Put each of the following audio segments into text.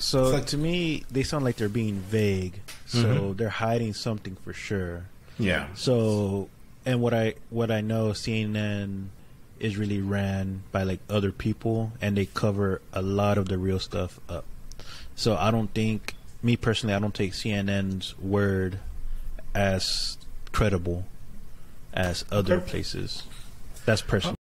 So like, to me, they sound like they're being vague. So they're hiding something for sure. Yeah. So, and what I know, CNN is really ran by like other people, and they cover a lot of the real stuff up. So I don't think, me personally, I don't take CNN's word as credible as other places. That's personal.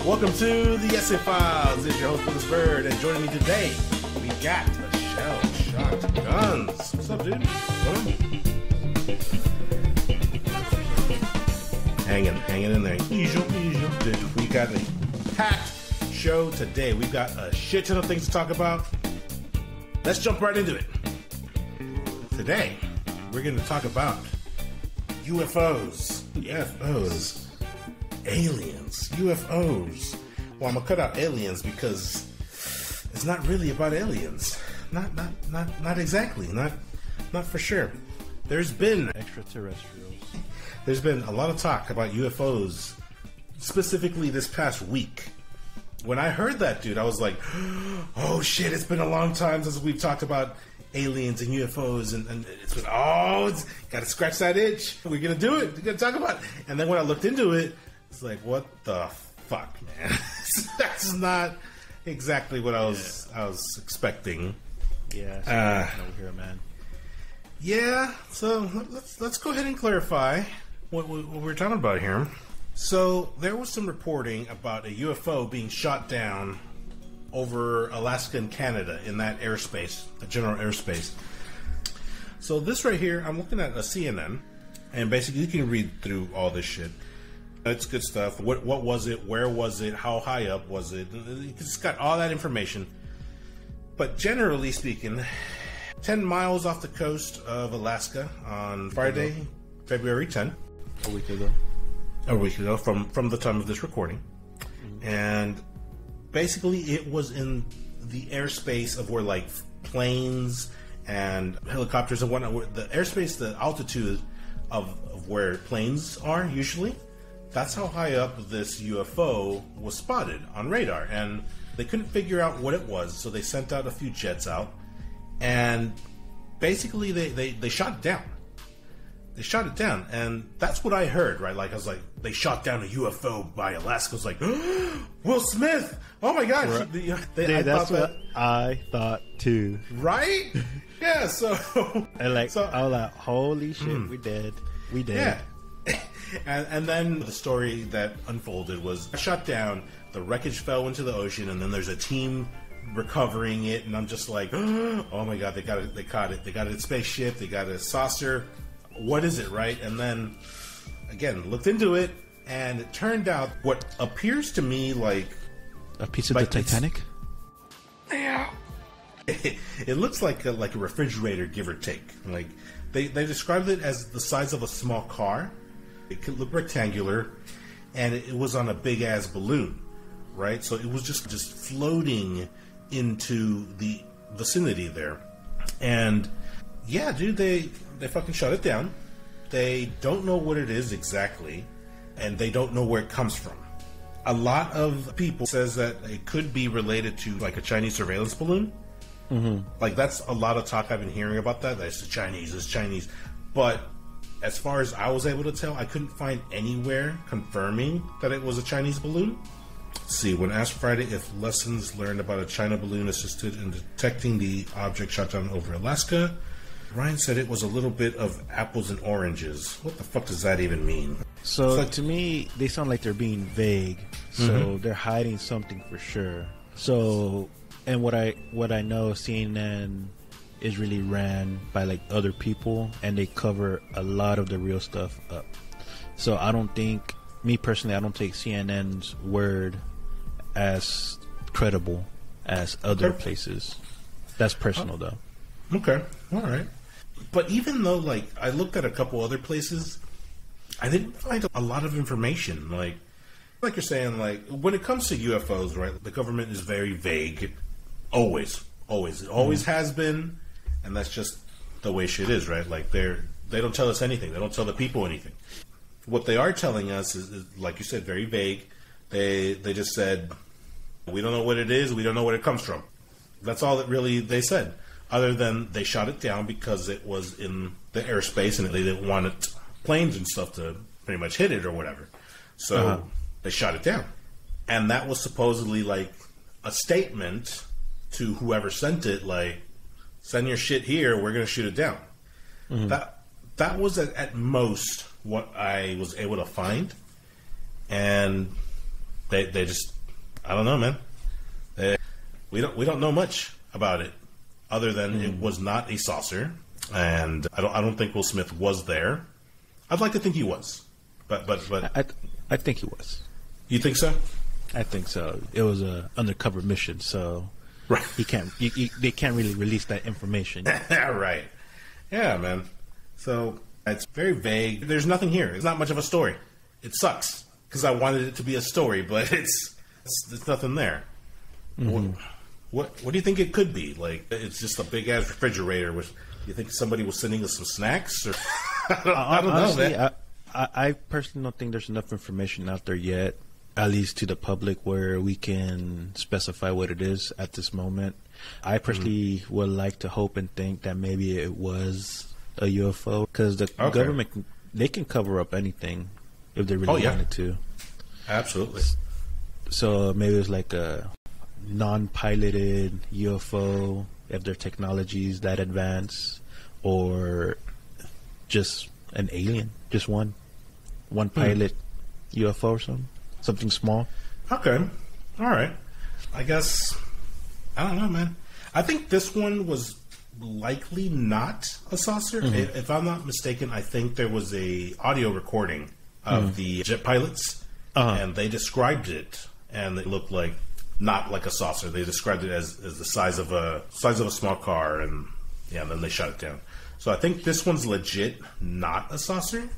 Welcome to the Essay Files. This is your host, BogusBird, and joining me today, we got a shell-shocked gUNzz. What's up, dude? Hanging in there. Usual, dude. We got a packed show today. We've got a shit ton of things to talk about. Let's jump right into it. Today, we're going to talk about UFOs. UFOs. Aliens, UFOs. Well, I'm gonna cut out aliens because it's not really about aliens. Not exactly. Not for sure. There's been extraterrestrials. There's been a lot of talk about UFOs, specifically this past week. When I heard that, dude, I was like, "Oh shit! It's been a long time since we've talked about aliens and UFOs, and it's been gotta scratch that itch. We're gonna do it. We're gonna talk about it." And then when I looked into it, it's like, what the fuck, man? That's not exactly what I was expecting. Yeah, over here, man. Yeah, so let's go ahead and clarify what we're talking about here. So there was some reporting about a UFO being shot down over Alaska and Canada in that airspace, the general airspace. So this right here, I'm looking at a CNN, and basically you can read through all this shit. It's good stuff. What was it? Where was it? How high up was it? It's got all that information. But generally speaking, 10 miles off the coast of Alaska on Friday, February 10. A week ago from the time of this recording. And basically it was in the airspace of where like planes and helicopters and whatnot, the airspace, the altitude of where planes are usually. That's how high up this UFO was spotted on radar, and they couldn't figure out what it was, so they sent out a few jets out, and basically they shot it down. They shot it down, and that's what I heard, right? Like, I was like, they shot down a UFO by Alaska. I was like, Will Smith! Oh my gosh! Right. That's what I thought too. Right? Yeah, so... And like, I was like, holy shit, we dead. Yeah. And then the story that unfolded was shot down, the wreckage fell into the ocean, and then there's a team recovering it, and I'm just like, oh my god, they caught it, they got a spaceship, they got a saucer, what is it, right? And then, again, looked into it, and it turned out what appears to me like... A piece of the Titanic? Yeah. It looks like a refrigerator, give or take. Like, they described it as the size of a small car. It could look rectangular, and it was on a big-ass balloon, right? So it was just floating into the vicinity there. And, yeah, dude, they fucking shut it down. They don't know what it is exactly, and they don't know where it comes from. A lot of people says that it could be related to, like, a Chinese surveillance balloon. Mm-hmm. Like, that's a lot of talk I've been hearing about that. It's Chinese. But... as far as I was able to tell, I couldn't find anywhere confirming that it was a Chinese balloon. Let's see, when asked Friday if lessons learned about a China balloon assisted in detecting the object shot down over Alaska, Ryan said it was a little bit of apples and oranges. What the fuck does that even mean? So like, to me, they sound like they're being vague. So they're hiding something for sure. So, and what I know, CNN is really ran by like other people, and they cover a lot of the real stuff up. So I don't think, me personally, I don't take CNN's word as credible as other places. That's personal though. Okay, all right. But even though, like, I looked at a couple other places, I didn't find a lot of information. Like you're saying, like, when it comes to UFOs, right, the government is very vague. Always. It always has been. And that's just the way shit is, right? Like, They don't tell us anything. They don't tell the people anything. What they are telling us is like you said, very vague. They just said, we don't know what it is. We don't know where it comes from. That's all that really they said. Other than they shot it down because it was in the airspace and they didn't want it, planes and stuff to pretty much hit it or whatever. So they shot it down. And that was supposedly like a statement to whoever sent it, like, send your shit here, we're going to shoot it down. That was at most what I was able to find. And they just, I don't know, man. We don't know much about it other than it was not a saucer, and I don't think Will Smith was there. I'd like to think he was, but I think he was. You think so? I think so. It was a undercover mission, so right. They can't really release that information. Right. Yeah, man. So it's very vague. There's nothing here. It's not much of a story. It sucks because I wanted it to be a story, but it's nothing there. What do you think it could be? Like, it's just a big ass refrigerator. You think somebody was sending us some snacks? Or I don't honestly, know, man. I personally don't think there's enough information out there yet, at least to the public, where we can specify what it is at this moment. I personally would like to hope and think that maybe it was a UFO, because the government, they can cover up anything if they really wanted to. Absolutely. So maybe it's like a non-piloted UFO, if their technology is that advanced, or just an alien, just one pilot UFO or something small. Okay, all right. I guess I don't know, man. I think this one was likely not a saucer. If I'm not mistaken, I think there was a audio recording of the jet pilots, and they described it, and it looked like not like a saucer. They described it as the size of a small car, and then they shut it down. So I think this one's legit not a saucer,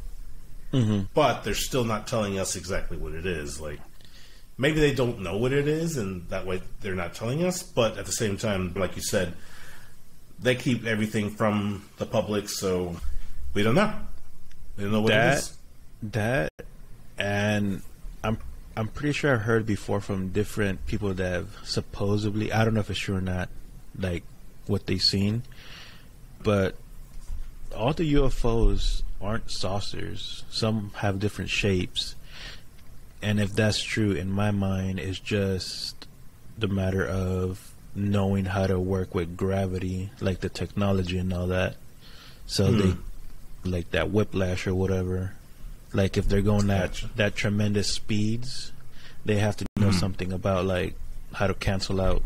but they're still not telling us exactly what it is. Like, maybe they don't know what it is, and that way they're not telling us. But at the same time, like you said, they keep everything from the public, so we don't know. We don't know what it is. And I'm pretty sure I've heard before from different people that have supposedly, I don't know if it's true or not, like what they've seen, but all the UFOs aren't saucers. Some have different shapes. And if that's true, in my mind, it's just the matter of knowing how to work with gravity, like the technology and all that. So they, like that whiplash or whatever, like if they're going that tremendous speeds, they have to know something about like how to cancel out.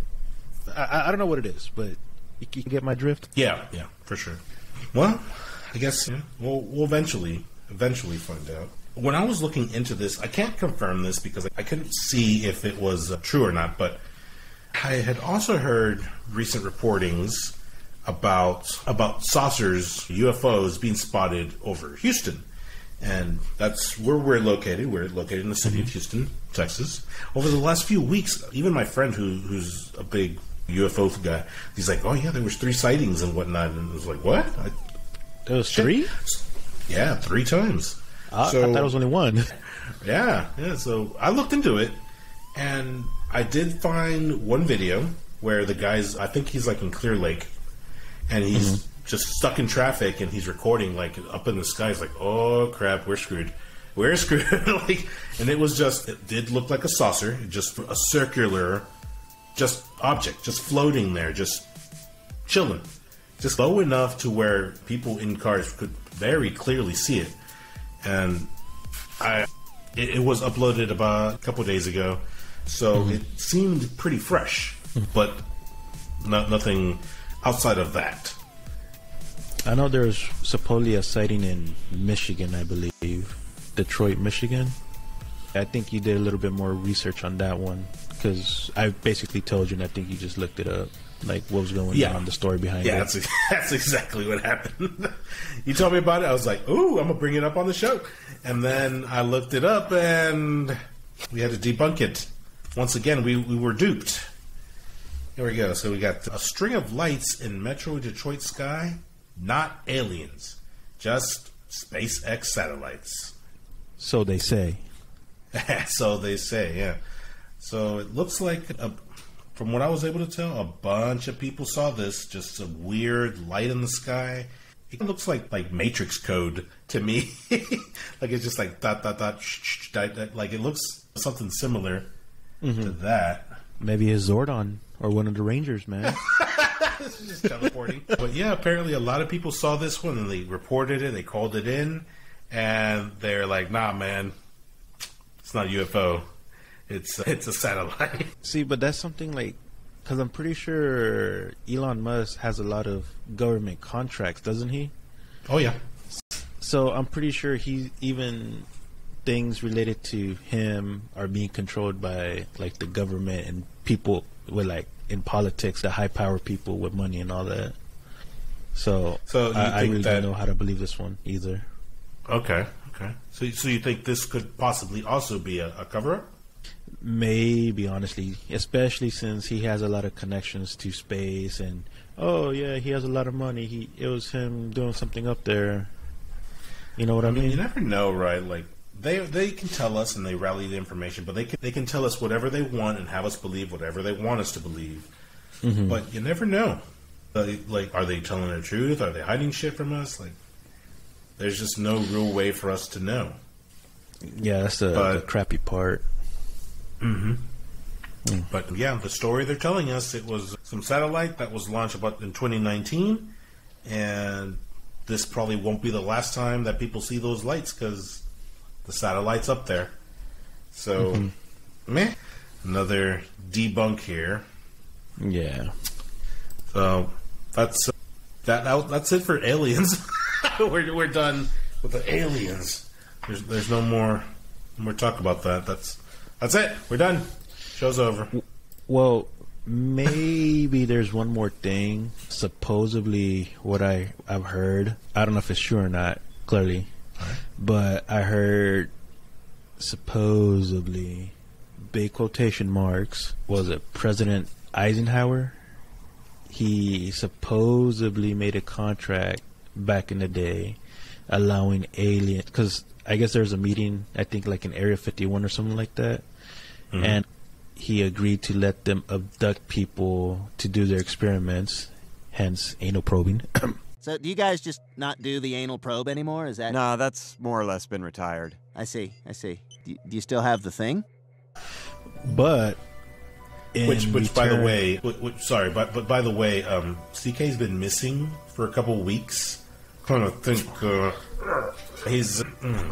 I don't know what it is, but you can get my drift. Yeah, for sure. Well, I guess we'll eventually find out. When I was looking into this, I can't confirm this because I couldn't see if it was true or not, but I had also heard recent reportings about saucers, UFOs being spotted over Houston. And that's where we're located. We're located in the city of Houston, Texas. Over the last few weeks, even my friend who's a big UFO guy, he's like, oh yeah, there was 3 sightings and whatnot. And I was like, what? There was 3? Yeah, 3 times. I thought it was only 1. Yeah. So I looked into it, and I did find one video where the guy's, I think he's like in Clear Lake, and he's just stuck in traffic, and he's recording like up in the sky. He's like, oh crap, we're screwed. Like, and it did look like a saucer, just a circular, just object, just floating there, just chilling, just low enough to where people in cars could very clearly see it. And it was uploaded about a couple of days ago, so it seemed pretty fresh, but nothing outside of that. I know there's supposedly a sighting in Michigan, I believe. Detroit, Michigan. I think you did a little bit more research on that one, because I basically told you, and I think you just looked it up, like what was going on, the story behind it. Yeah, that's exactly what happened. You told me about it, I was like, ooh, I'm going to bring it up on the show. And then I looked it up, and we had to debunk it. Once again, we were duped. Here we go. So we got a string of lights in Metro Detroit sky. Not aliens, just SpaceX satellites. So they say. So they say, yeah. So it looks like, from what I was able to tell, a bunch of people saw this. Just a weird light in the sky. It looks like Matrix code to me. Like it's just like dot, dot, dot, shh, dot, dot. Like it looks something similar to that. Maybe a Zordon or one of the Rangers, man. This is just teleporting. But yeah, apparently a lot of people saw this one and they reported it. They called it in. And they're like, nah, man, it's not a UFO. It's a satellite. See, but that's something like, because I'm pretty sure Elon Musk has a lot of government contracts, doesn't he? Oh, yeah. So I'm pretty sure even things related to him are being controlled by like the government and people with like in politics, the high power people with money and all that. So I really don't know how to believe this one either. Okay. So you think this could possibly also be a cover-up? Maybe, honestly, especially since he has a lot of connections to space, and he has a lot of money. It was him doing something up there. You know what I mean? You never know, right? Like they can tell us and they rally the information, but they can tell us whatever they want and have us believe whatever they want us to believe. Mm-hmm. But you never know. Like, are they telling the truth? Are they hiding shit from us? Like, there's just no real way for us to know. Yeah, that's the crappy part. Mm-hmm. But yeah, the story they're telling us, it was some satellite that was launched about in 2019, and this probably won't be the last time that people see those lights because the satellite's up there. So, another debunk here. Yeah. So that's that's it for aliens. We're done with the aliens. There's no more talk about that. That's it. We're done. Show's over. Well, maybe there's one more thing. Supposedly, what I've heard, I don't know if it's true or not, clearly, but I heard supposedly, big quotation marks, was it President Eisenhower? He supposedly made a contract back in the day allowing aliens, because I guess there's a meeting, I think like in Area 51 or something like that, and he agreed to let them abduct people to do their experiments, hence anal probing. So do you guys just not do the anal probe anymore? Is that... No, that's more or less been retired. I see. Do you still have the thing? But... Which by the way, sorry, but by the way, CK's been missing for a couple weeks. Kind of think he's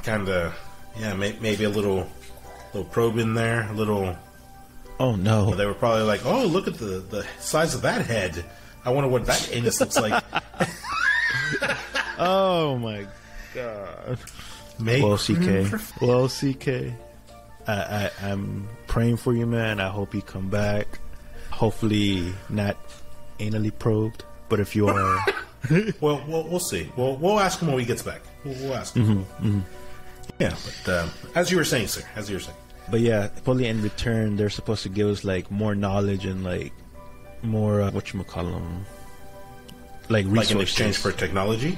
kind of maybe a little probe in there, a little. Oh no! They were probably like, oh, look at the size of that head. I wonder what that anus looks like. Oh my god! Well, CK. I'm praying for you, man. I hope you come back. Hopefully not anally probed, but if you are... well, we'll see. We'll ask him when he gets back. We'll ask him. Yeah, but as you were saying, sir, But yeah, probably in return, they're supposed to give us like more knowledge and like more, whatchamacallem, like resources. Like in exchange for technology?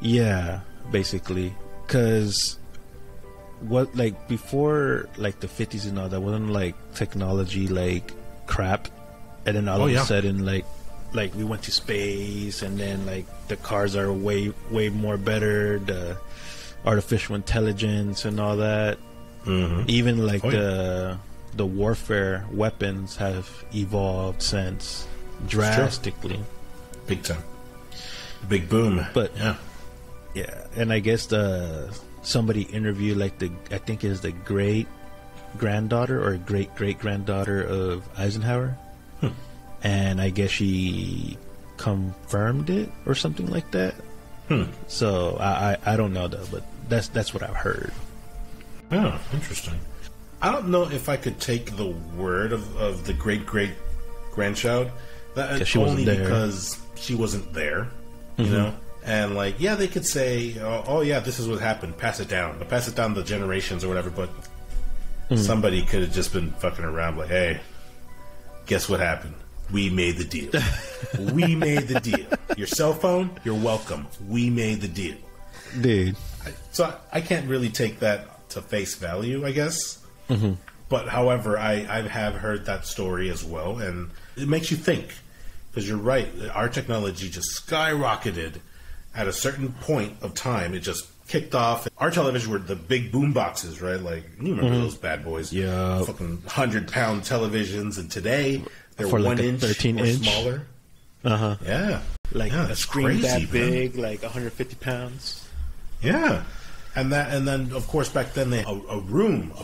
Yeah, basically. Because... what, like, before, like, the 50s and all that, wasn't, like, technology, like, crap, and then all of a sudden, like, we went to space, and then, like, the cars are way more better, the artificial intelligence and all that. Even, like, the warfare weapons have evolved since drastically. Big time. Big boom. But, yeah, and I guess somebody interviewed like I think it is the great granddaughter or great granddaughter of Eisenhower, and I guess she confirmed it or something like that. So I don't know though, but that's what I've heard. Oh, interesting. I don't know if I could take the word of the great grandchild. That only because she wasn't there, you know. And, like, yeah, they could say, oh, yeah, this is what happened. Pass it down. Pass it down the generations or whatever. But somebody could have just been fucking around like, hey, guess what happened? We made the deal. We made the deal. Your cell phone, you're welcome. We made the deal. dude. So I can't really take that to face value, I guess. Mm-hmm. But however, I have heard that story as well, and it makes you think. Because you're right, our technology just skyrocketed at a certain point of time. It just kicked off. Our television were the big boom boxes, right? Like, you remember those bad boys? Yeah. Fucking 100-pound televisions, and today they're For 1 like inch 13 or inch? smaller. Uh-huh. Yeah. Like yeah, a that's screen crazy, that man. big, like 150 pounds. Yeah. And then of course back then they had a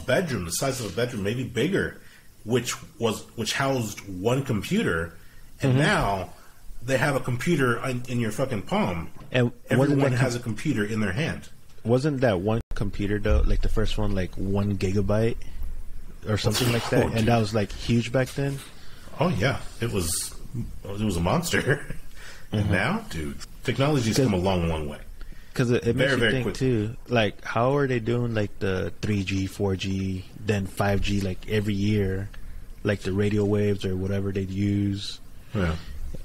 bedroom the size of a bedroom, maybe bigger, which housed one computer, and now they have a computer in your fucking palm. And everyone has a computer in their hand. Wasn't that one computer though, like the first one, like 1 gigabyte or something like that? And that was like huge back then. Oh yeah, it was a monster. And now, dude, technology's come a long, long way. Because it makes you think quick. too, like how are they doing like the 3G, 4G, then 5G like every year, like the radio waves or whatever they use. Yeah.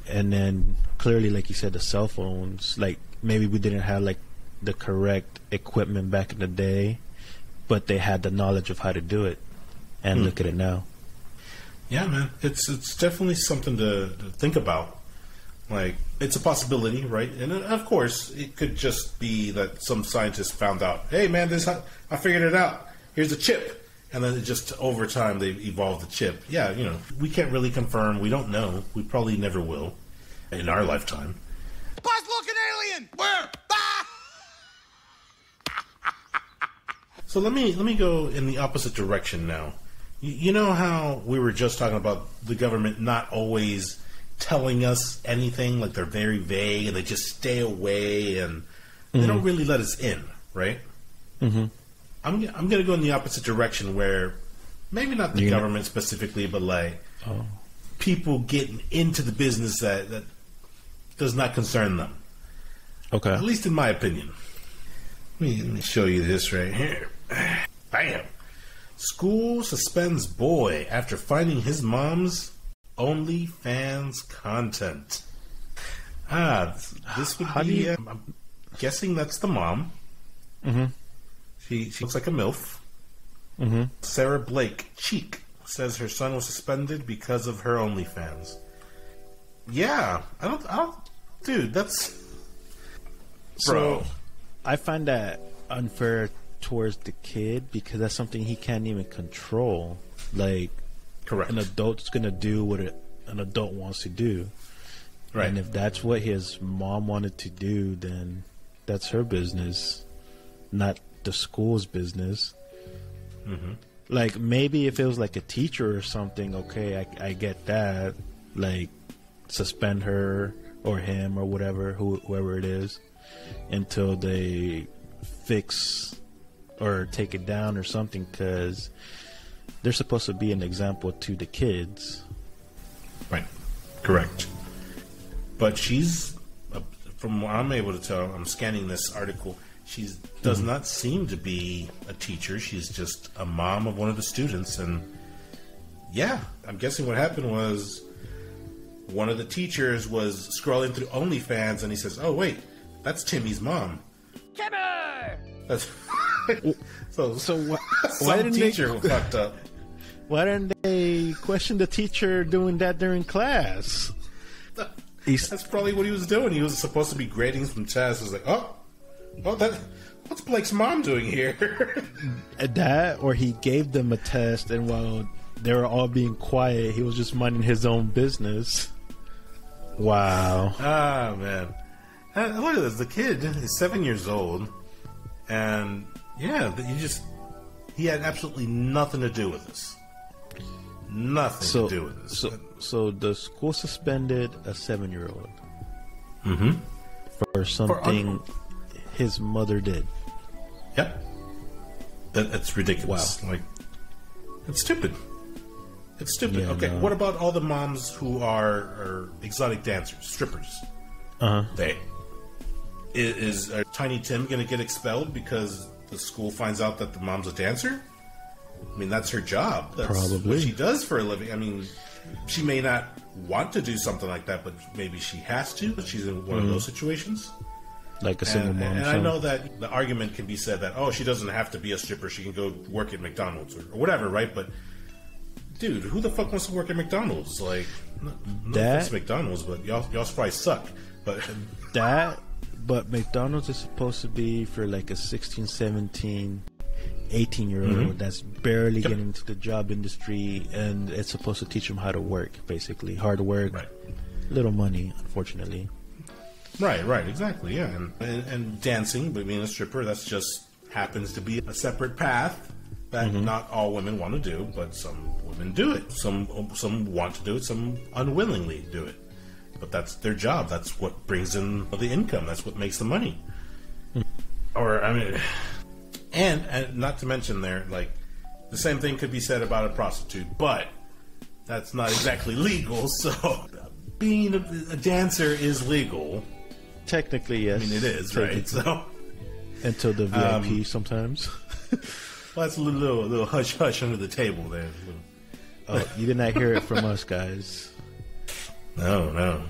And then clearly, like you said, the cell phones, like maybe we didn't have like the correct equipment back in the day, but they had the knowledge of how to do it. And look at it now. Yeah, man, it's definitely something to think about. Like, it's a possibility, right? And of course, it could just be that some scientist found out, hey, man, I figured it out. Here's a chip. And then it just, over time, they evolved the chip. Yeah, you know, we can't really confirm. We don't know. We probably never will in our lifetime. Boss, look, an alien! Where? Ah! So let me go in the opposite direction now. You know how we were just talking about the government not always telling us anything, like they're very vague and they just stay away and they don't really let us in, right? Mm-hmm. I'm going to go in the opposite direction where maybe not the government specifically, but like people getting into the business that does not concern them. Okay. At least in my opinion. Let me show you this right here. Bam. School suspends boy after finding his mom's OnlyFans content. This would be. I'm guessing that's the mom. Mm-hmm. She looks like a MILF. Mm-hmm. Sarah Blake Cheek says her son was suspended because of her OnlyFans. Yeah, I don't. Dude, that's. Bro, so I find that unfair towards the kid because that's something he can't even control. Like, correct. An adult's gonna do what an adult wants to do, right? And if that's what his mom wanted to do, then that's her business, not the school's business. Mm-hmm. Like, maybe if it was like a teacher or something, okay, I get that. Like, suspend her or him or whatever, whoever it is, until they fix or take it down or something, because they're supposed to be an example to the kids. Right. Correct. But she's, from what I'm able to tell, I'm scanning this article, she does not seem to be a teacher. She's just a mom of one of the students. And yeah, I'm guessing what happened was one of the teachers was scrolling through OnlyFans and he says, oh, wait, that's Timmy's mom. Timmy! That's so why some teacher who fucked up. Why didn't they question the teacher doing that during class? That's probably what he was doing. He was supposed to be grading some tests. He was like, what's Blake's mom doing here? That, or he gave them a test, and while they were all being quiet, he was just minding his own business. Wow. Ah, man. And look at this. The kid is 7 years old, and yeah, he had absolutely nothing to do with this. Nothing to do with this. So the school suspended a 7-year-old for something his mother did. Yep. That's ridiculous. Wow. Like, it's stupid. It's stupid. Yeah, okay, no. What about all the moms who are exotic dancers, strippers? Is Tiny Tim going to get expelled because the school finds out that the mom's a dancer? I mean, that's her job. That's probably what she does for a living. I mean, she may not want to do something like that, but maybe she has to. She's in one of those situations. Like a single mom. And I know that the argument can be said that, oh, she doesn't have to be a stripper. She can go work at McDonald's or whatever, right? But, dude, who the fuck wants to work at McDonald's? Like, no offense to McDonald's, but y'all's fries suck. But but McDonald's is supposed to be for like a 16, 17, 18-year-old that's barely getting into the job industry, and it's supposed to teach them how to work, basically. Hard work, little money, unfortunately. Right, exactly, yeah. And dancing, but being a stripper, that's just happens to be a separate path that not all women want to do, but some women do it. Some want to do it, some unwillingly do it. But that's their job. That's what brings in the income. That's what makes the money. Or, I mean, and not to mention there, like, the same thing could be said about a prostitute, but that's not exactly legal, so being a dancer is legal. Technically, yes. I mean, it is, right? So until the VIP sometimes. Well, that's a little hush hush under the table there. Oh, you did not hear it from us, guys. No.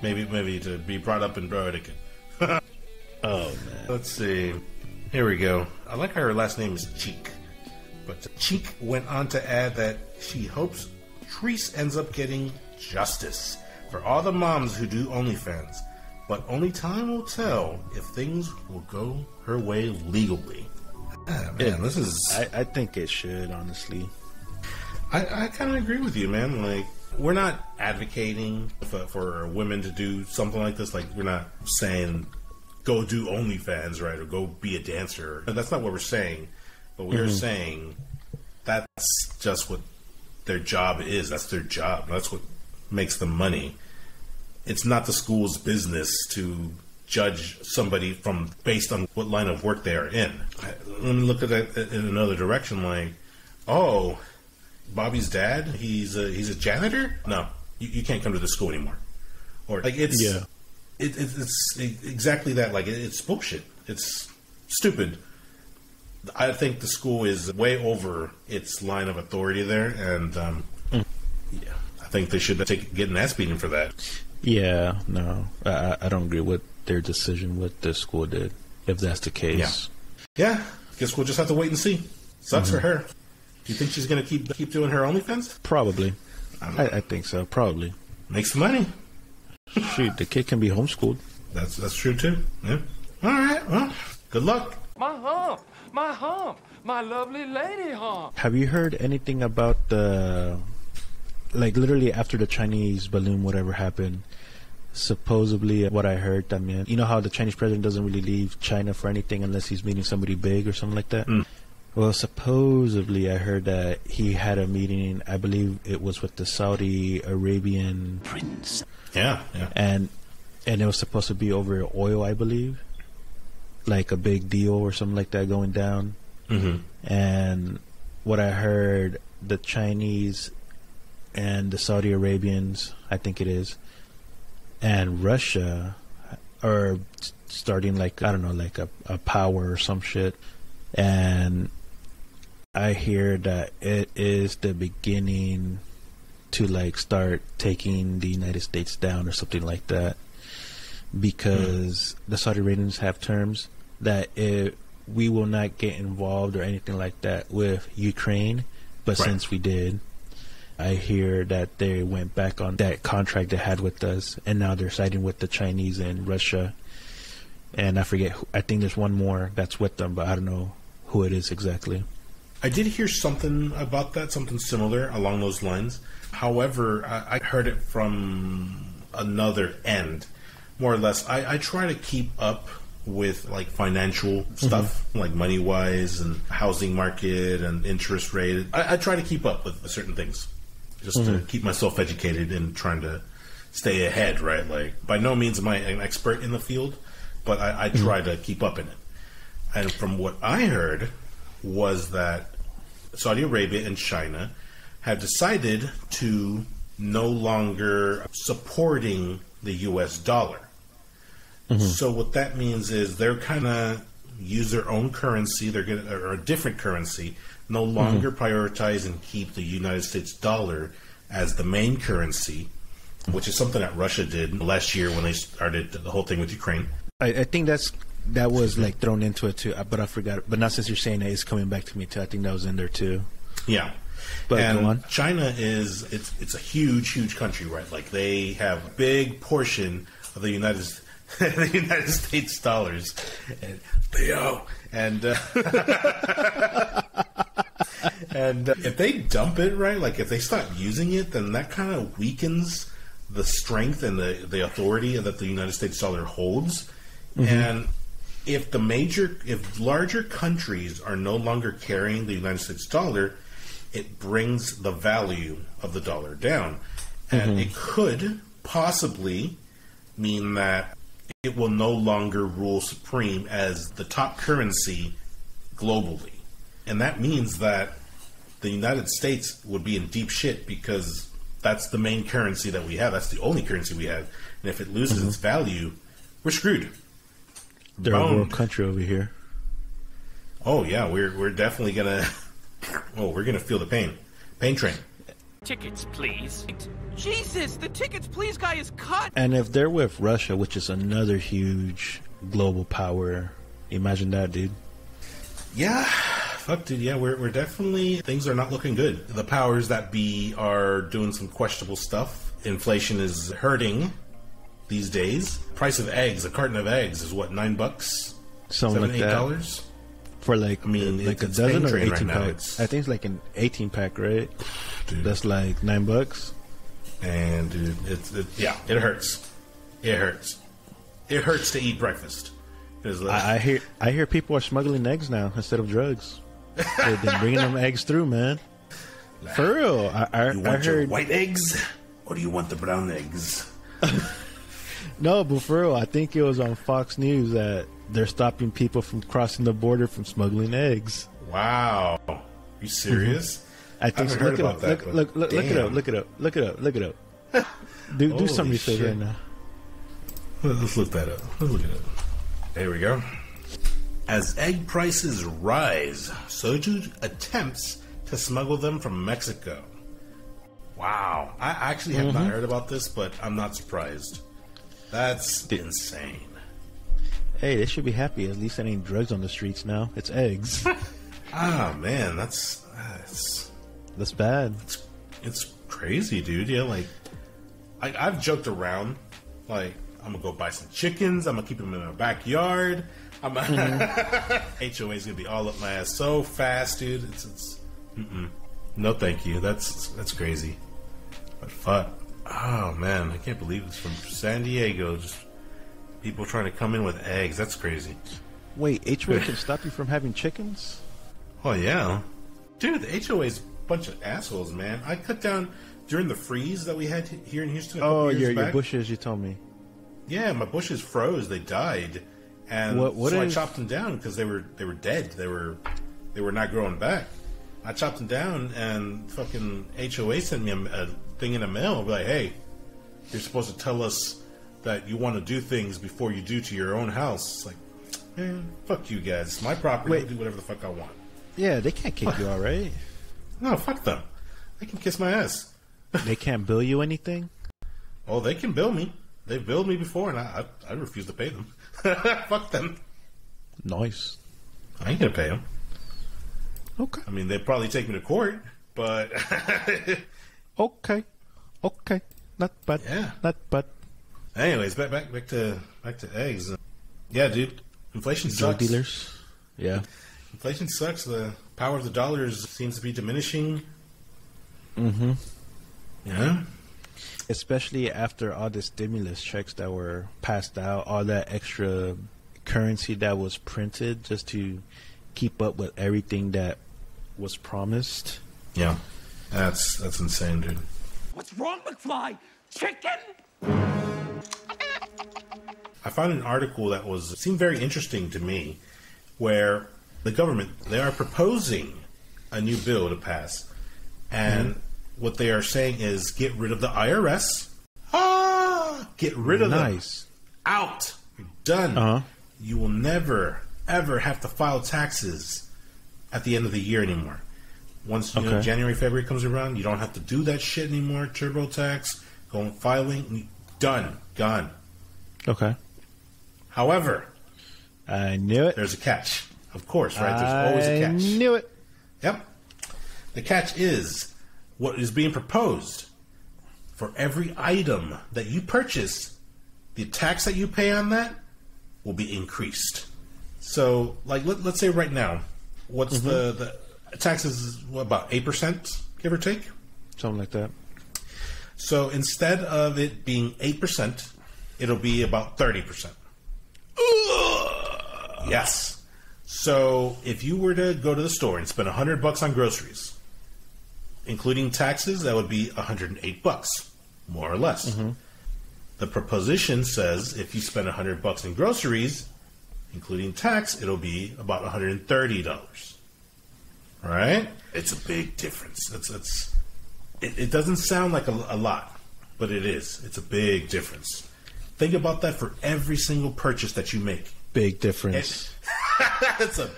Maybe to be brought up in bro etiquette. Oh man. Let's see. Here we go. I like how her last name is Cheek, but Cheek went on to add that she hopes Treese ends up getting justice for all the moms who do OnlyFans. But only time will tell if things will go her way legally. Man, this is... I think it should, honestly. I kind of agree with you, man. Like, we're not advocating for women to do something like this. Like, we're not saying, go do OnlyFans, right? Or go be a dancer. That's not what we're saying. But we're saying that's just what their job is. That's their job. That's what makes them money. It's not the school's business to judge somebody based on what line of work they are in. Let me look at that in another direction. Like, oh, Bobby's dad, he's a janitor? No, you can't come to the school anymore. Or like it's exactly that. Like it's bullshit. It's stupid. I think the school is way over its line of authority there, and I think they should get an ass beating for that. Yeah, no, I don't agree with their decision, what the school did, if that's the case. Yeah. Guess we'll just have to wait and see. Sucks for her. Do you think she's going to keep doing her OnlyFans? Probably. I think so, probably. Makes money. Shoot, the kid can be homeschooled. That's true, too. Yeah. All right, well, good luck. My hump, my lovely lady hump. Have you heard anything about the... Like, literally after the Chinese balloon, whatever happened, supposedly, what I heard, I mean, you know how the Chinese president doesn't really leave China for anything unless he's meeting somebody big or something like that? Well, supposedly, I heard that he had a meeting, I believe it was with the Saudi Arabian prince. Yeah. And it was supposed to be over oil, I believe. Like a big deal or something like that going down. And what I heard, the Chinese and the Saudi Arabians, I think it is, and Russia are starting, like, I don't know, like a power or some shit. And I hear that it is the beginning to, like, start taking the United States down or something like that, because the Saudi Arabians have terms that we will not get involved or anything like that with Ukraine, but since we did, I hear that they went back on that contract they had with us, and now they're siding with the Chinese and Russia. And I forget, I think there's one more that's with them, but I don't know who it is exactly. I did hear something about that, something similar along those lines. However, I heard it from another end, more or less. I try to keep up with, like, financial stuff, like money-wise and housing market and interest rate. I try to keep up with certain things, just to keep myself educated and trying to stay ahead, right? Like, by no means am I an expert in the field, but I try to keep up in it. And from what I heard was that Saudi Arabia and China have decided to no longer supporting the U.S. dollar. So what that means is they're kind of use their own currency, or a different currency, no longer prioritize and keep the United States dollar as the main currency, which is something that Russia did last year when they started the whole thing with Ukraine. I think that was like thrown into it too, but I forgot. But now since you're saying it, it's coming back to me too. I think that was in there too. Yeah. But and go on. China it's a huge country, right? Like they have a big portion of the United States dollars, and and if they dump it, right, like if they stop using it, then that kind of weakens the strength and the authority that the United States dollar holds. And if larger countries are no longer carrying the United States dollar, it brings the value of the dollar down. And it could possibly mean that it will no longer rule supreme as the top currency globally. And that means that the United States would be in deep shit because that's the main currency that we have. That's the only currency we have. And if it loses its value, we're screwed. They're a world country over here. Oh, yeah. We're definitely going to... Oh, we're going to feel the pain. Pain train. Tickets, please. Jesus, the tickets please guy is cut. And if they're with Russia, which is another huge global power, imagine that, dude. Yeah. Fuck, dude. Yeah, we're definitely... Things are not looking good. The powers that be are doing some questionable stuff. Inflation is hurting these days. Price of eggs, a carton of eggs is what, $9? Something like that. $8? For like, I mean, like a it's dozen pain or train 18 right now. pack. I think it's like an 18 pack, right? Dude. That's like $9. And dude, it hurts. It hurts. It hurts to eat breakfast. I hear people are smuggling eggs now instead of drugs. They've been bringing them eggs through, man. For real, I want your heard white eggs, or do you want the brown eggs? No, but for real, I think it was on Fox News that they're stopping people from crossing the border from smuggling eggs. Wow, are you serious? I think so. Look it up. Look it up. Look it up. Look it up. Look it up. Do some research right now. Let's look that up. Let's look it up. There we go. As egg prices rise, so do attempts to smuggle them from Mexico. Wow. I actually have not heard about this, but I'm not surprised. That's insane. Hey, they should be happy. At least there ain't drugs on the streets now. It's eggs. Ah, man, that's bad. It's crazy, dude. Yeah, like I've joked around, like I'm gonna go buy some chickens. I'm gonna keep them in my backyard. HOA's gonna be all up my ass so fast, dude. It's no, thank you. That's crazy. But fuck. Oh man, I can't believe it's from San Diego. Just people trying to come in with eggs. That's crazy. Wait, HOA can stop you from having chickens? Oh yeah, dude. The HOA's a bunch of assholes, man. I cut down during the freeze that we had here in Houston. Oh, your bushes. You told me. Yeah, my bushes froze. They died, and I chopped them down because they were dead. They were not growing back. I chopped them down, and fucking HOA sent me a thing in the mail. Like, hey, you're supposed to tell us that you want to do things before you do to your own house. It's like, man, fuck you guys. It's my property. I'll do whatever the fuck I want. Yeah, they can't kick you out, right? No, fuck them. They can kiss my ass. They can't bill you anything? Oh, they can bill me. They've billed me before, and I refuse to pay them. Fuck them. Nice. I ain't gonna pay them. Okay. I mean, they'd probably take me to court, but... Okay. Not bad. Yeah. Not bad. Anyways, back to eggs. Yeah, dude. Inflation Drug sucks. dealers. Yeah. Inflation sucks. The power of the dollars seems to be diminishing. Mm-hmm. Yeah. Especially after all the stimulus checks that were passed out, all that extra currency that was printed just to keep up with everything that was promised. Yeah. That's insane, dude. What's wrong, McFly? Chicken? I found an article that seemed very interesting to me, where the government, they are proposing a new bill to pass, and what they are saying is get rid of the IRS. Get rid of them. Out. You're done. You will never, ever have to file taxes at the end of the year anymore. Once January, February comes around, you don't have to do that shit anymore. TurboTax, going filing, done, gone. Okay. However, I knew it. there's a catch. Of course, right? There's always a catch. I knew it. Yep. The catch is what is being proposed for every item that you purchase, the tax that you pay on that will be increased. So, like, let's say right now, what's the taxes? What, about 8%, give or take? Something like that. So instead of it being 8%, it'll be about 30%. Yes. So if you were to go to the store and spend $100 on groceries, including taxes, that would be $108, more or less. The proposition says if you spend $100 in groceries, including tax, it'll be about $130. All right? It's a big difference. It doesn't sound like a lot, but it is. It's a big difference. Think about that for every single purchase that you make. Big difference. It's a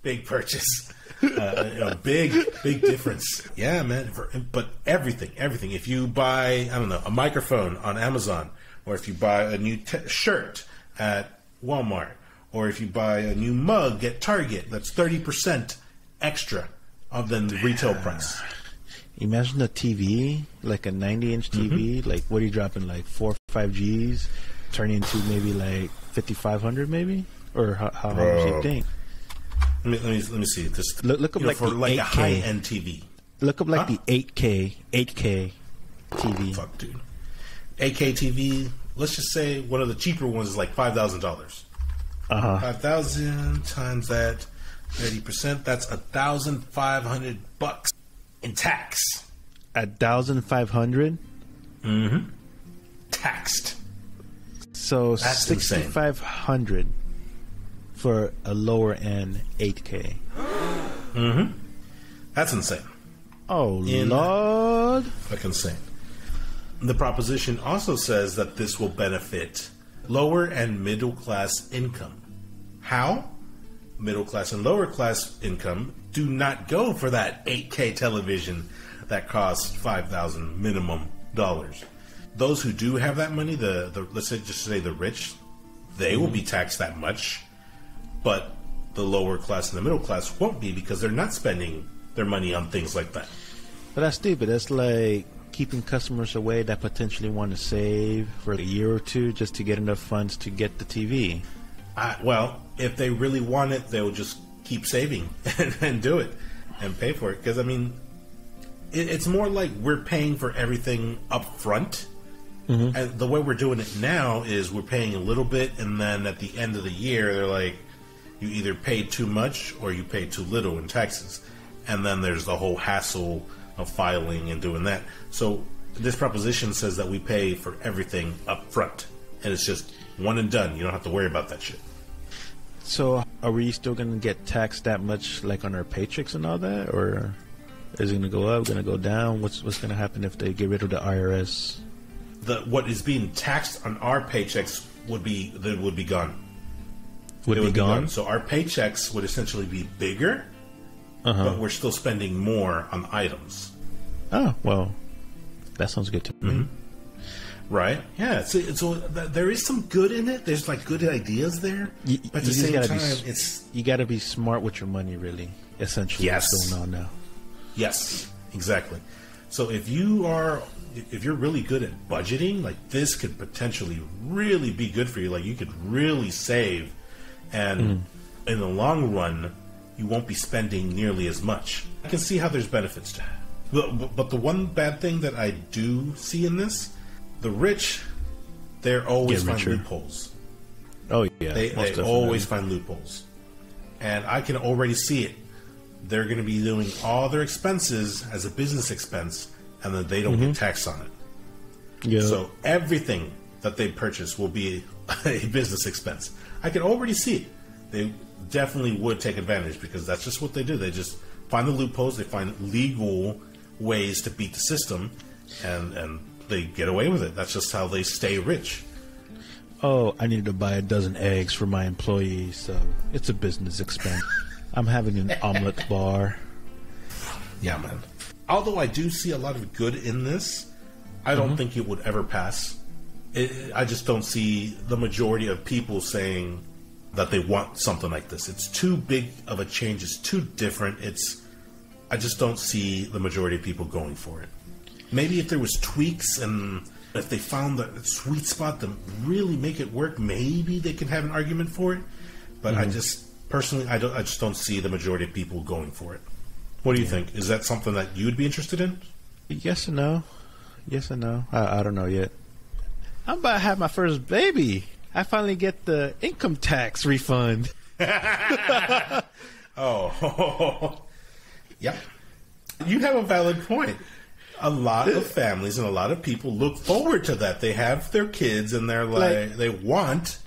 big purchase. Big difference. Yeah, man. But everything. If you buy, I don't know, a microphone on Amazon, or if you buy a new shirt at Walmart, or if you buy a new mug at Target, that's 30% extra than the retail price. Imagine a TV, like a 90-inch TV, like what are you dropping, like 4 or 5 G's, turning into maybe like 5,500 maybe? Or how much do you think? Let me see. Just look up like for the like 8K. a high-end TV. Look up like the 8K TV. Fuck, dude. 8K TV, let's just say one of the cheaper ones is like $5,000. 5,000 times that 30%, that's $1,500 in tax. 1,500? Taxed. So That's 6,500 for a lower end 8K. That's insane. Oh, Lord. That's insane. The proposition also says that this will benefit lower and middle class income. How? Middle class and lower class income do not go for that 8K television that costs $5,000 minimum dollars. Those who do have that money, let's say the rich, they will be taxed that much, but the lower class and the middle class won't be because they're not spending their money on things like that. But that's stupid. That's like keeping customers away that potentially want to save for a year or two just to get enough funds to get the TV. Well, if they really want it, they'll just keep saving and do it and pay for it. Because, I mean, it's more like we're paying for everything up front. And the way we're doing it now is we're paying a little bit, and then at the end of the year, they're like, you either paid too much or you paid too little in taxes. And then there's the whole hassle of filing and doing that. So this proposition says that we pay for everything up front, and it's just one and done. You don't have to worry about that shit. So are we still going to get taxed that much, like on our paychecks and all that, or is it going to go up, going to go down? What's going to happen if they get rid of the IRS? What is being taxed on our paychecks would be gone. Would it be gone? So our paychecks would essentially be bigger, but we're still spending more on items. Oh, well, that sounds good to me. Right? Yeah. So there is some good in it. There's like good ideas there. But at the same time, you got to be smart with your money, really. Essentially, Yes. what's going on now. Yes, exactly. So if you're really good at budgeting, like this could potentially really be good for you. Like you could really save, and in the long run, you won't be spending nearly as much. I can see how there's benefits to it. But the one bad thing that I do see in this, the rich, they're always find loopholes. Oh yeah, they always find loopholes, and I can already see it. They're going to be doing all their expenses as a business expense, and then they don't get taxed on it. Yeah. So everything that they purchase will be a business expense. I can already see it. They definitely would take advantage because that's just what they do. They just find the loopholes. They find legal ways to beat the system, and they get away with it. That's just how they stay rich. Oh, I needed to buy a dozen eggs for my employees, so it's a business expense. I'm having an omelet bar. Yeah, man. Although I do see a lot of good in this, I don't think it would ever pass I just don't see the majority of people saying that they want something like this. It's too big of a change. It's too different. I just don't see the majority of people going for it. Maybe if there was tweaks and if they found the sweet spot to really make it work, maybe they could have an argument for it. But I just personally, I just don't see the majority of people going for it. What do you think? Is that something that you'd be interested in? Yes and no. Yes and no. I don't know yet. I'm about to have my first baby. I finally get the income tax refund. Oh, yep. You have a valid point. A lot of families and a lot of people look forward to that. They have their kids and they're like they want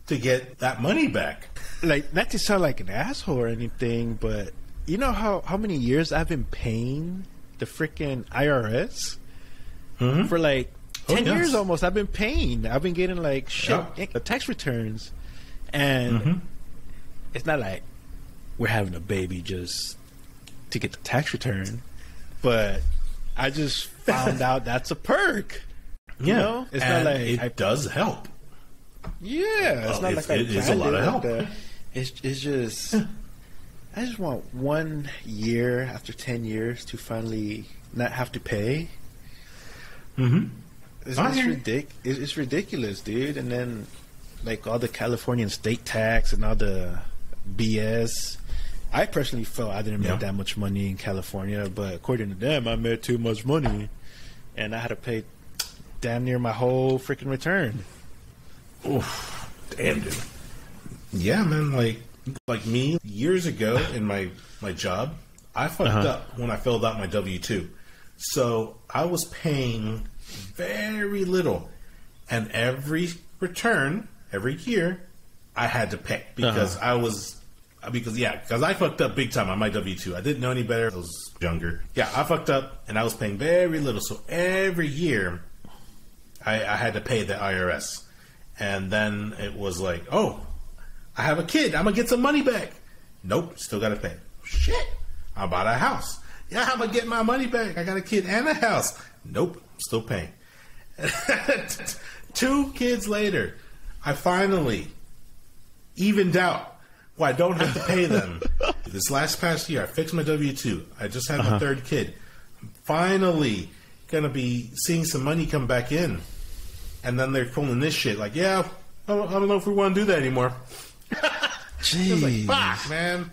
to get that money back. Like, not to sound like an asshole or anything, but you know how many years I've been paying the freaking IRS? For like 10 years almost. I've been paying. I've been getting like tax returns. And it's not like we're having a baby just to get the tax return. But I just found out that's a perk. You know? It's and not like it does help. Yeah. It's not like it is a lot of help. It's just I just want 1 year after 10 years to finally not have to pay. It's ridiculous, dude. And then, like, all the Californian state tax and all the BS. I personally felt I didn't make that much money in California, but according to them, I made too much money. And I had to pay damn near my whole freaking return. Oof. Damn, dude. Yeah, man, like me, years ago in my job, I fucked up when I filled out my W-2. So I was paying very little. And every return, every year, I had to pay. Because because I fucked up big time on my W-2. I didn't know any better. I was younger. Yeah, I fucked up and I was paying very little. So every year, I had to pay the IRS. And then it was like, oh, I have a kid. I'm going to get some money back. Nope, still got to pay. Shit, I bought a house. Yeah, I'm going to get my money back. I got a kid and a house. Nope, still paying. 2 kids later, I finally evened out. Well, I don't have to pay them. This past year, I fixed my W-2. I just had my 3rd kid. I'm finally going to be seeing some money come back in. And then they're pulling this shit like, yeah, I don't know if we want to do that anymore. Jeez. I was like, fuck, man.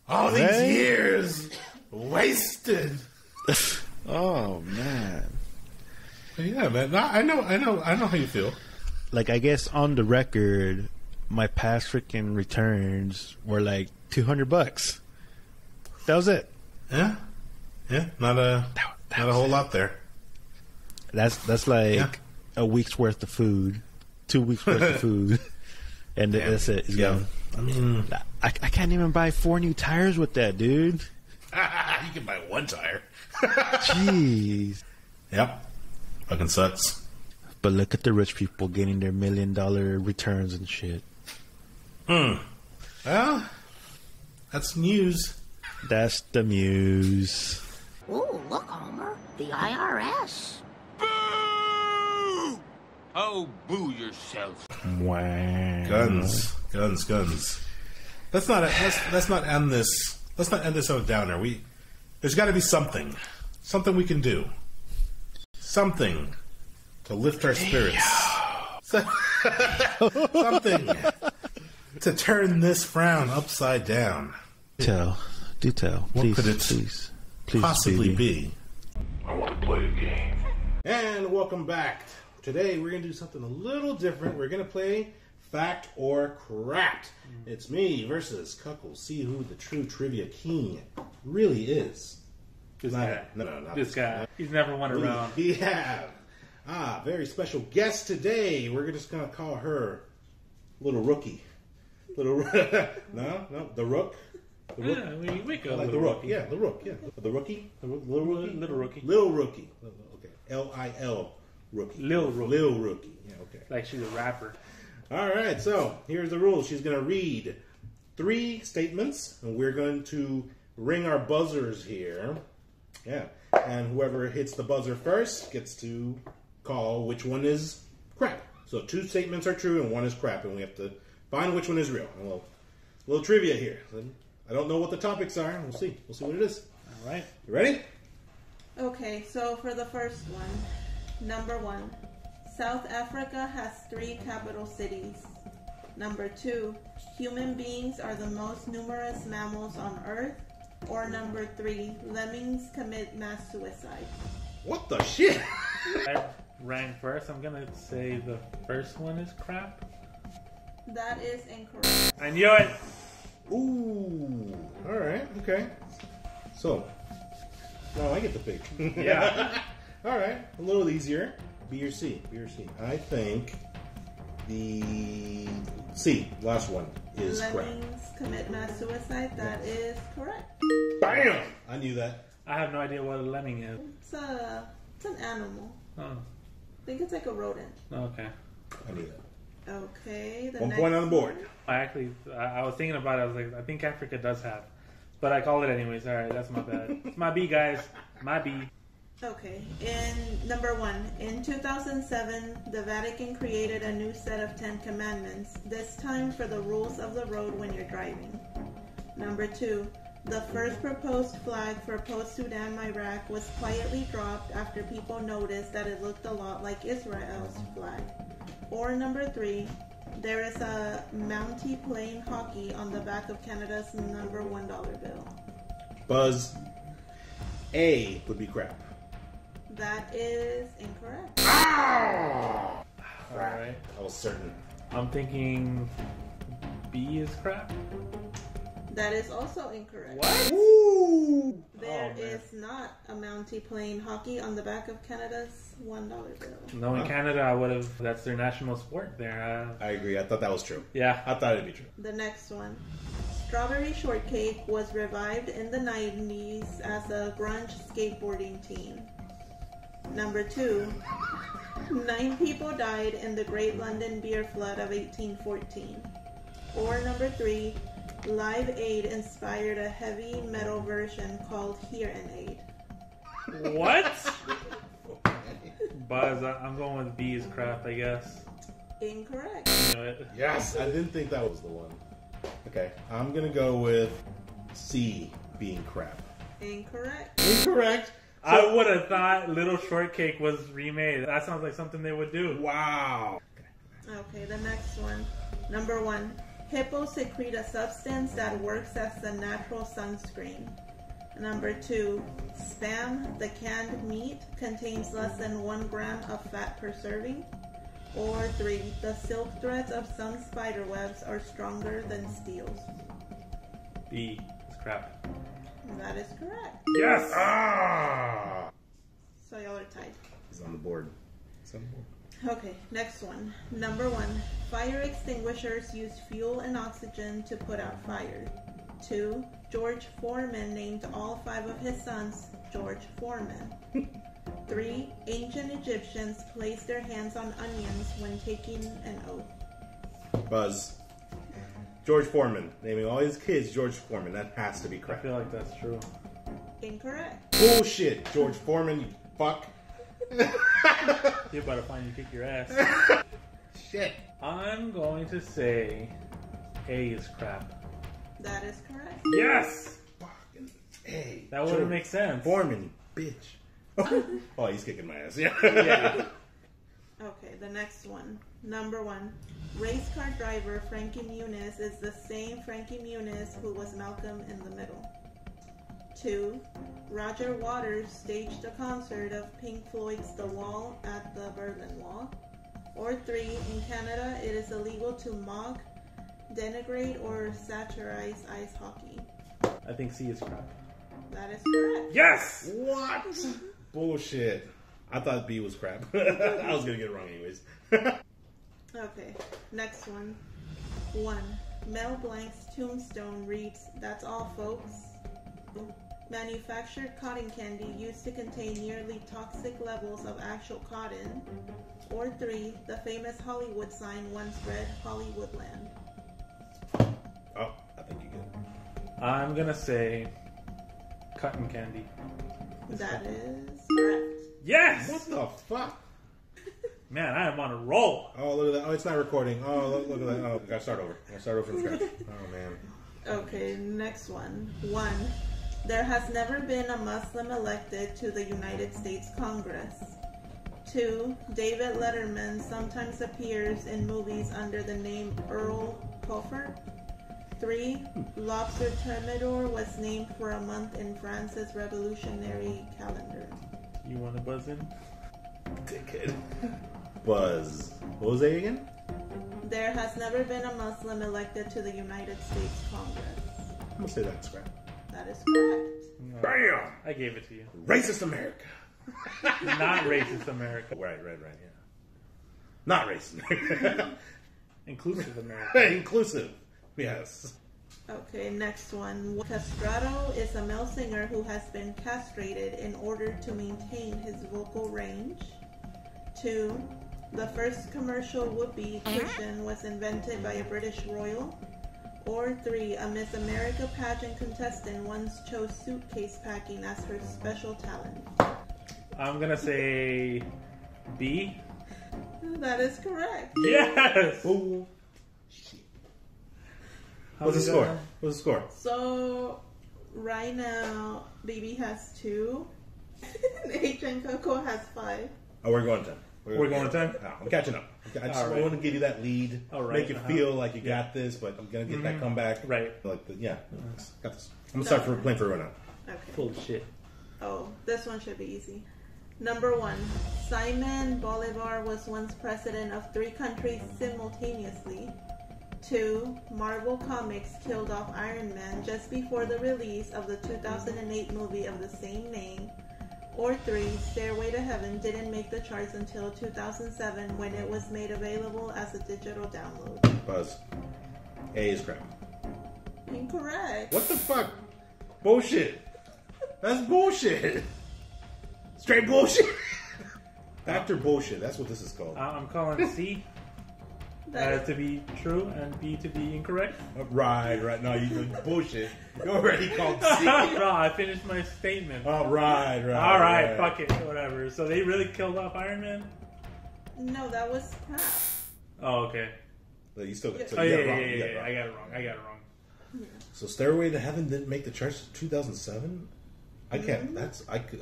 All these years wasted. Oh, man. Yeah, man. I know how you feel. Like, I guess on the record, my past freaking returns were like $200. That was it. Yeah, not a whole lot there. That's like a week's worth of food, 2 weeks worth of food, and that's it. It's gone. I mean, I can't even buy 4 new tires with that, dude. You can buy 1 tire. Jeez. Yep. Fucking sucks. But look at the rich people getting their $1 million returns and shit. Well, that's news. That's the news. Ooh, look, Homer. The IRS. Boo! Oh, boo yourself. Wow. Guns. Let's not end this. Let's not end this on a downer. There's got to be something we can do. Something to lift our spirits. Something to turn this frown upside down. Do tell. What Please, could it please, possibly baby. be? I want to play a game. And welcome back. Today we're going to do something a little different. We're going to play Fact or Crap. It's me versus Kuckle. See who the true trivia king really is. This guy. No. This guy. He's never won around. We have very special guest today. We're just going to call her Little Rookie. The Rook. Yeah, we go. Like the Rook. Yeah, the Rook. Yeah, the Rookie. Little Rookie. Little Rookie. Okay. L-I-L Rookie. Lil Rookie. Yeah. Okay. Like she's a rapper. All right. So here's the rules. She's going to read 3 statements, and we're going to ring our buzzers here. Yeah. And whoever hits the buzzer first gets to call which one is crap. So 2 statements are true and 1 is crap, and we have to find which one is real. A little trivia here. I don't know what the topics are. We'll see. We'll see what it is. All right. You ready? Okay, so for the first one, number 1, South Africa has 3 capital cities. Number 2, human beings are the most numerous mammals on Earth. Or number 3, lemmings commit mass suicide. What the shit? I rang first. I'm gonna say the first one is crap. That is incorrect. I knew it. Ooh. All right. Okay. So, now I get to pick. Yeah. All right. A little easier. B or C? B or C? I think the C, last one, is correct. Lemmings commit mass suicide. That is correct. Bam! I knew that. I have no idea what a lemming is. It's an animal. Oh. I think it's like a rodent. Okay. I knew that. Okay. The 1 next point on the board. I was thinking about it. I was like, I think Africa does have, but I call it anyways. All right, that's my bad. It's my B, guys. My B. Okay. In number 1, in 2007, the Vatican created a new set of 10 commandments. This time for the rules of the road when you're driving. Number 2. The first proposed flag for post-Sudan Iraq was quietly dropped after people noticed that it looked a lot like Israel's flag. Or number 3, there is a Mountie playing hockey on the back of Canada's number $1 bill. Buzz. A would be crap. That is incorrect. Ah! All right. I was certain. I'm thinking B is crap. That is also incorrect. What? Ooh! There is not a Mountie playing hockey on the back of Canada's $1 bill. Knowing Canada, I would have. That's their national sport there. I agree. I thought that was true. Yeah. I thought it'd be true. The next one. Strawberry Shortcake was revived in the 90s as a grunge skateboarding team. Number 2. 9 people died in the Great London Beer Flood of 1814. Or number 3. Live Aid inspired a heavy metal version called Hear and Aid. What? Buzz, I'm going with B is crap, I guess. Incorrect. I knew it. Yes, I didn't think that was the one. Okay, I'm gonna go with C being crap. Incorrect. Incorrect. I would have thought Little Shortcake was remade. That sounds like something they would do. Wow. Okay, the next one. Number 1. Hippos secrete a substance that works as the natural sunscreen. Number 2. Spam, the canned meat, contains less than 1 gram of fat per serving. Or 3. The silk threads of some spider webs are stronger than steels. B is crap. That is correct. Yes! Ah! So y'all are tied. It's on the board. It's on the board. Okay, next one. Number 1. Fire extinguishers use fuel and oxygen to put out fire. 2. George Foreman named all 5 of his sons George Foreman. 3. Ancient Egyptians placed their hands on onions when taking an oath. Buzz. George Foreman. Naming all his kids George Foreman. That has to be I crap. feel like that's true. Incorrect. Bullshit. George Foreman, you fuck. You better find you kick your ass. Shit. I'm going to say A is crap. That is correct. Yes! Fucking A. That wouldn't make sense. Foreman, bitch. Oh, he's kicking my ass. Yeah. Yeah. Okay, the next one. Number 1. Race car driver Frankie Muniz is the same Frankie Muniz who was Malcolm in the Middle. 2. Roger Waters staged a concert of Pink Floyd's The Wall at the Berlin Wall. Or 3. In Canada, it is illegal to mock, denigrate, or satirize ice hockey. I think C is crap. That is correct. Yes! What? Bullshit. I thought B was crap. I was going to get it wrong anyways. Okay, next one. 1. Mel Blanc's tombstone reads, "That's all, folks." Manufactured cotton candy used to contain nearly toxic levels of actual cotton. Or 3. The famous Hollywood sign once read Hollywoodland. Oh, I think you get it. I'm going to say cotton candy. That is correct. Yes! What the fuck? Man, I am on a roll. Oh, look at that. Oh, it's not recording. Oh, look at that. Oh, gotta start over. Gotta start over from scratch. Oh, man. Okay, next one. 1. There has never been a Muslim elected to the United States Congress. 2. David Letterman sometimes appears in movies under the name Earl Crawford. 3. Lobster Thermidor was named for a month in France's revolutionary calendar. You want to buzz in? Dickhead. Buzz. What was that again? There has never been a Muslim elected to the United States Congress. I'm gonna say that's crap. That is correct. No, Bam! I gave it to you. Racist America. Not racist America. Right, yeah. Not racist America. Inclusive America. Inclusive. Yes. Okay, next one. Castrato is a male singer who has been castrated in order to maintain his vocal range. 2. The first commercial whoopee cushion was invented by a British royal. Or 3. A Miss America pageant contestant once chose suitcase packing as her special talent. I'm gonna say B. That is correct. Yes! Ooh. What's the score? What's the score? So, right now, Baby has 2. and Agent Kuckle has 5. Oh, we're going 10. We're going 10? No, I'm catching up. I just want to give you that lead. All right. Make you feel like you got this, but I'm going to get that comeback. Right. Like, got this. I'm going to start playing for right now. Okay. Full of shit. Oh, this one should be easy. Number 1. Simon Bolivar was once president of 3 countries simultaneously. 2. Marvel Comics killed off Iron Man just before the release of the 2008 movie of the same name. Or 3. Stairway to Heaven didn't make the charts until 2007 when it was made available as a digital download. Buzz. A is crap. Incorrect. What the fuck? Bullshit. That's bullshit. Straight bullshit. Factor bullshit. That's what this is called. I'm calling C to be true and B to be incorrect. Right. No, you bullshit. You already called C. No, I finished my statement. Oh, right. All right, fuck it, whatever. So they really killed off Iron Man? No, that was crap. Oh, okay. But you still got Yeah, I got it wrong. So Stairway to Heaven didn't make the charts in 2007? I can't.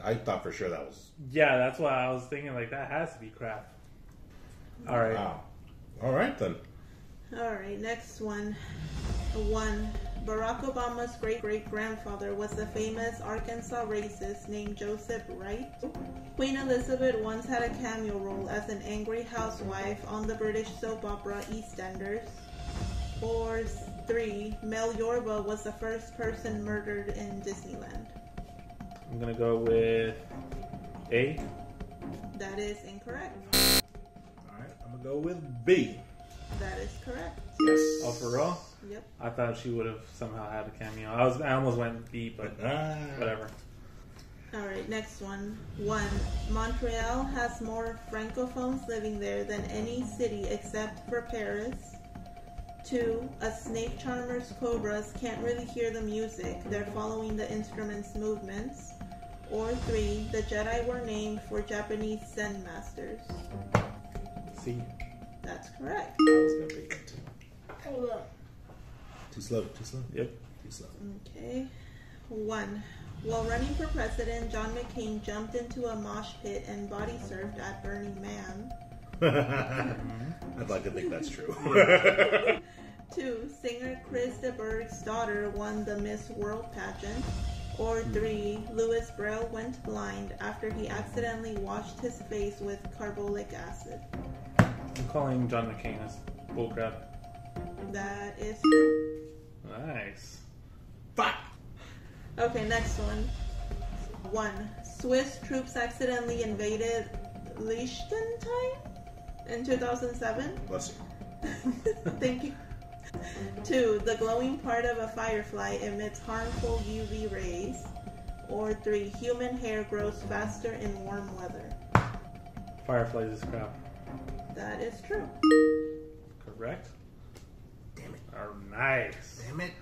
I thought for sure that was. Yeah, that's why I was thinking like that has to be crap. All right. Wow. All right then. Alright, next one. 1. Barack Obama's great-great-grandfather was the famous Arkansas racist named Joseph Wright. Queen Elizabeth once had a cameo role as an angry housewife on the British soap opera EastEnders. Or 3. Mel Yorba was the first person murdered in Disneyland. I'm going to go with A. That is incorrect. Alright, I'm going to go with B. That is correct. Yes. Oh, for real? Yep. I thought she would have somehow had a cameo. I almost went B, but whatever. Alright, next one. 1. Montreal has more francophones living there than any city except for Paris. 2. A snake charmer's cobras can't really hear the music. They're following the instrument's movements. Or 3. The Jedi were named for Japanese Zen masters. C. That's correct. I was going to pick that too. Too slow. Yep. Too slow. Okay. 1. While running for president, John McCain jumped into a mosh pit and body surfed at Burning Man. I'd like to think that's true. 2. Singer Chris de Burgh's daughter won the Miss World pageant. Or 3. Louis Braille went blind after he accidentally washed his face with carbolic acid. I'm calling John McCain as bullcrap. That is true. Nice. Fuck! Okay, next one. 1. Swiss troops accidentally invaded Liechtenstein in 2007. Bless you. Thank you. 2. The glowing part of a firefly emits harmful UV rays. Or 3. Human hair grows faster in warm weather. Fireflies is crap. That is true. Correct? Damn it. Oh, nice. Damn it.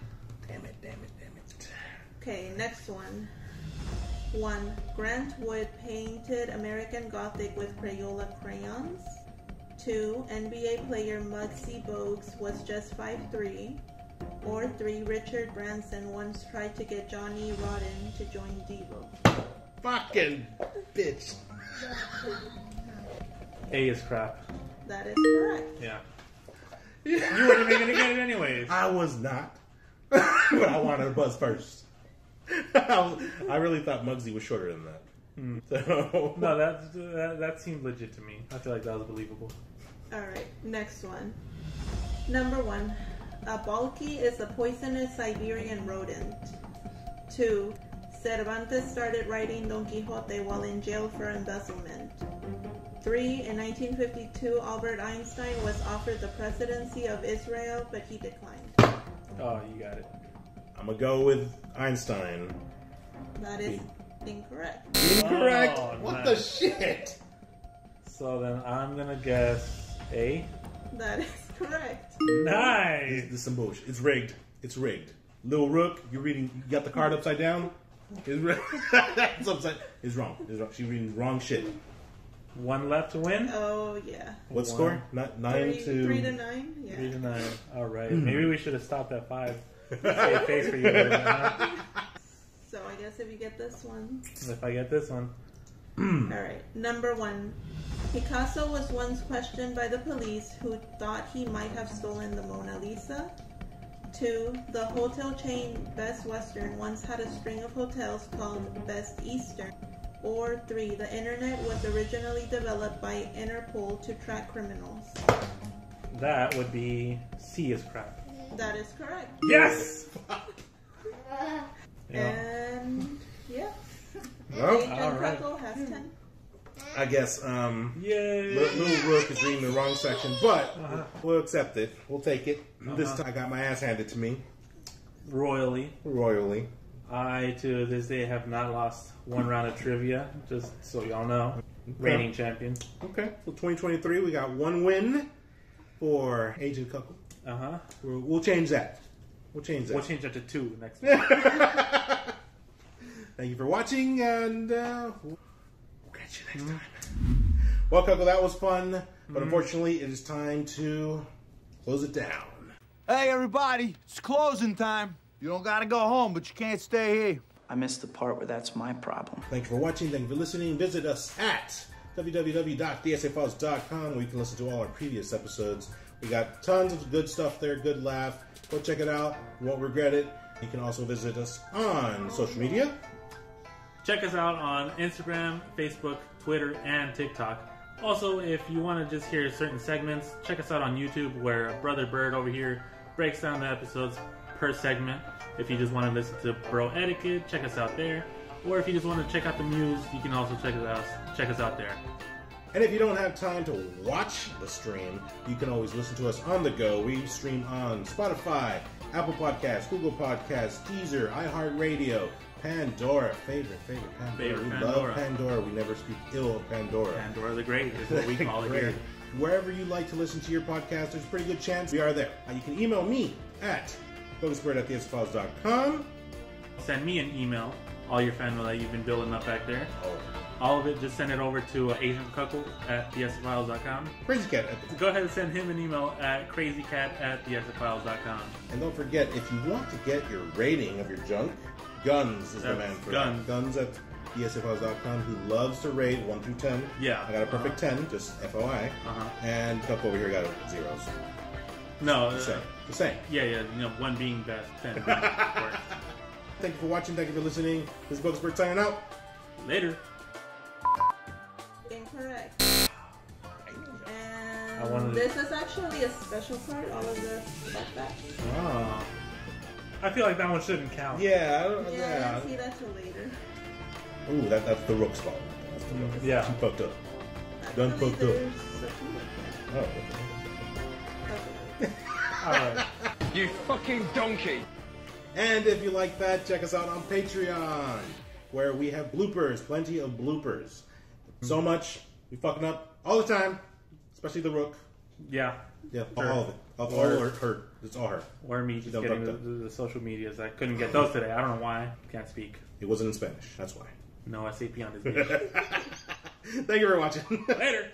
Okay, next one. 1. Grant Wood painted American Gothic with Crayola crayons. 2. NBA player Muggsy Bogues was just 5'3". Or 3. Richard Branson once tried to get Johnny Rotten to join Devo. Fucking bitch. A is crap. That is correct. Yeah. You weren't even gonna get it anyways. I was not. But I wanted to buzz first. I really thought Muggsy was shorter than that. So. No, that seemed legit to me. I feel like that was believable. Alright, next one. Number 1. A balki is a poisonous Siberian rodent. 2. Cervantes started writing Don Quixote while in jail for embezzlement. 3. In 1952, Albert Einstein was offered the presidency of Israel, but he declined. Oh, you got it. I'm gonna go with Einstein. That is incorrect. Incorrect? Oh, what nice. the shit? So then I'm gonna guess A. That is correct. Nice. This is some bullshit. It's rigged. It's rigged. Lil Rook, you got the card upside down? It's upside. It's wrong. It's wrong. She's reading wrong shit. One left to win. Oh, yeah. What score? Not 9 to 3 to 9? Yeah. 3 to 9. All right. Maybe we should have stopped at 5. Save face for you. Huh? So I guess if you get this one. If I get this one. Alright. Number 1. Picasso was once questioned by the police who thought he might have stolen the Mona Lisa. 2. The hotel chain Best Western once had a string of hotels called Best Eastern. Or 3. The internet was originally developed by Interpol to track criminals. That would be C is crap. That is correct. Yes! And yeah. Well, Agent Kuckle has 10. I guess Yay! Little Rook is reading the wrong section, but we'll accept it. We'll take it. This time I got my ass handed to me. Royally. I, to this day, have not lost one round of trivia, just so y'all know. Reigning champion. Okay, so 2023, we got one win for Agent Kuckle. Uh-huh. We'll change that. We'll change that to 2 next week. Thank you for watching, and we'll catch you next time. Well, Kuckle, that was fun, but unfortunately, it is time to close it down. Hey, everybody, it's closing time. You don't gotta go home, but you can't stay here. I missed the part where that's my problem. Thank you for watching. Thank you for listening. Visit us at www.thesafiles.com where you can listen to all our previous episodes. We got tons of good stuff there, good laugh. Go check it out. You won't regret it. You can also visit us on social media. Check us out on Instagram, Facebook, Twitter, and TikTok. Also, if you want to just hear certain segments, check us out on YouTube where Brother Bird over here breaks down the episodes per segment. If you just want to listen to Bro Etiquette, check us out there. Or if you just want to check out the Muse, you can also check us out there. And if you don't have time to watch the stream, you can always listen to us on the go. We stream on Spotify, Apple Podcasts, Google Podcasts, Deezer, iHeartRadio, Pandora. Favorite Pandora. We love Pandora. We never speak ill of Pandora. Pandora the Great is what we call it here. Wherever you like to listen to your podcast, there's a pretty good chance we are there. You can email me at BogusBird@thesafiles.com. Send me an email, all your fan mail that you've been building up back there. All of it, just send it over to AgentKuckle at thesafiles.com. CrazyKat. Go ahead and send him an email at CrazyKat at thesafiles.com. And don't forget, if you want to get your rating of your junk, gUNzz is the man for that. gUNzz at thesafiles.com, who loves to rate 1 through 10. Yeah. I got a perfect 10, just FYI. And Kuckle over here got a 0. So. No. The same. Yeah. 1 being best, 10 being worst. Thank you for watching. Thank you for listening. This is BogusBird signing out. Later. Incorrect. And this is actually a special part, all of the back. Oh. I feel like that one shouldn't count. Yeah. I didn't see that till later. Ooh, that's the Rook's fault. That's the Rook. Yeah. She fucked up. Done fucked up. Oh. Alright. You fucking donkey. And if you like that, check us out on Patreon, where we have bloopers, plenty of bloopers. So much. We fucking up all the time, especially the Rook. Yeah. Yeah, Sure. all of it. All her. It's all her. Or me just getting the social medias. I couldn't get those today. I don't know why. Can't speak. It wasn't in Spanish. That's why. No SAP on this bitch. Thank you for watching. Later.